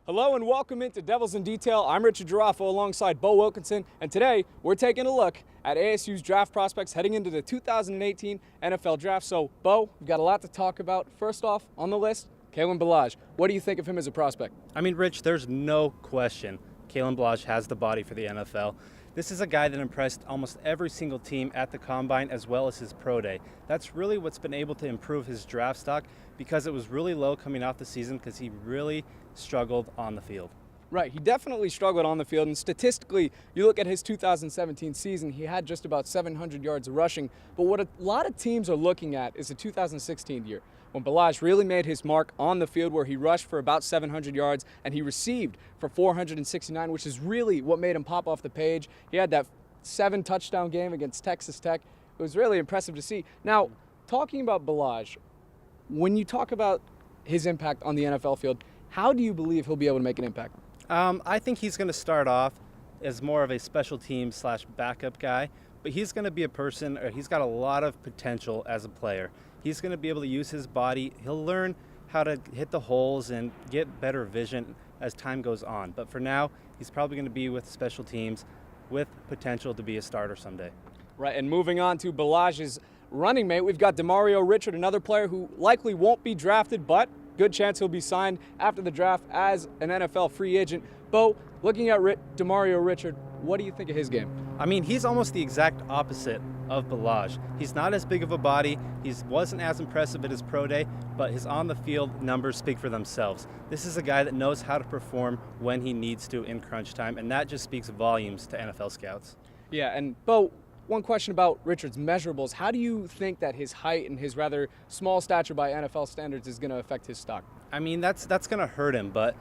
Hello and welcome into Devils in Detail. I'm Richard Geraffo alongside Bo Wilkinson, and today we're taking a look at ASU's draft prospects heading into the 2018 NFL Draft. So, Bo, we've got a lot to talk about. First off, on the list, Kalen Ballage. What do you think of him as a prospect? I mean, Rich, there's no question Kalen Ballage has the body for the NFL. This is a guy that impressed almost every single team at the Combine as well as his pro day. That's really what's been able to improve his draft stock because it was really low coming off the season because he really struggled on the field. Right, he definitely struggled on the field, and statistically, you look at his 2017 season, he had just about 700 yards rushing, but what a lot of teams are looking at is the 2016 year, when Ballage really made his mark on the field where he rushed for about 700 yards and he received for 469, which is really what made him pop off the page. He had that 7-touchdown game against Texas Tech. It was really impressive to see. Now, talking about Ballage, when you talk about his impact on the NFL field, how do you believe he'll be able to make an impact? I think he's going to start off as more of a special team / backup guy, but he's going to be a person, or he's got a lot of potential as a player. He's going to be able to use his body. He'll learn how to hit the holes and get better vision as time goes on. But for now, he's probably going to be with special teams with potential to be a starter someday. Right, and moving on to Ballage's running mate, we've got Demario, another player who likely won't be drafted, but good chance he'll be signed after the draft as an NFL free agent. Bo, looking at Demario, what do you think of his game? I mean, he's almost the exact opposite of Ballage. He's not as big of a body. He wasn't as impressive at his pro day, but his on-the-field numbers speak for themselves. This is a guy that knows how to perform when he needs to in crunch time, and that just speaks volumes to NFL scouts. Yeah, and Bo, one question about Richard's measurables. How do you think that his height and his rather small stature by NFL standards is going to affect his stock? I mean, that's going to hurt him, but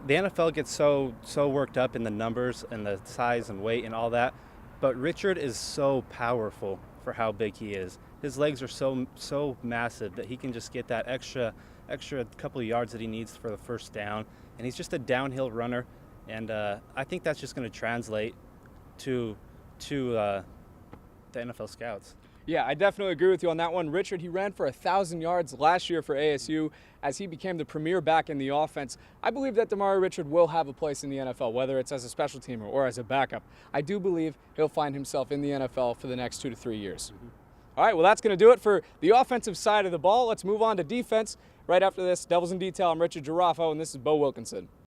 the NFL gets so worked up in the numbers and the size and weight and all that. But Richard is so powerful for how big he is. His legs are so massive that he can just get that extra couple of yards that he needs for the first down. And he's just a downhill runner, and I think that's just going to translate to the NFL scouts. Yeah, I definitely agree with you on that one. Richard, he ran for 1,000 yards last year for ASU as he became the premier back in the offense. I believe that Demario will have a place in the NFL, whether it's as a special teamer or as a backup. I do believe he'll find himself in the NFL for the next 2 to 3 years. All right, well, that's going to do it for the offensive side of the ball. Let's move on to defense. Right after this, Devils in Detail, I'm Richard Geraffo, and this is Bo Wilkinson.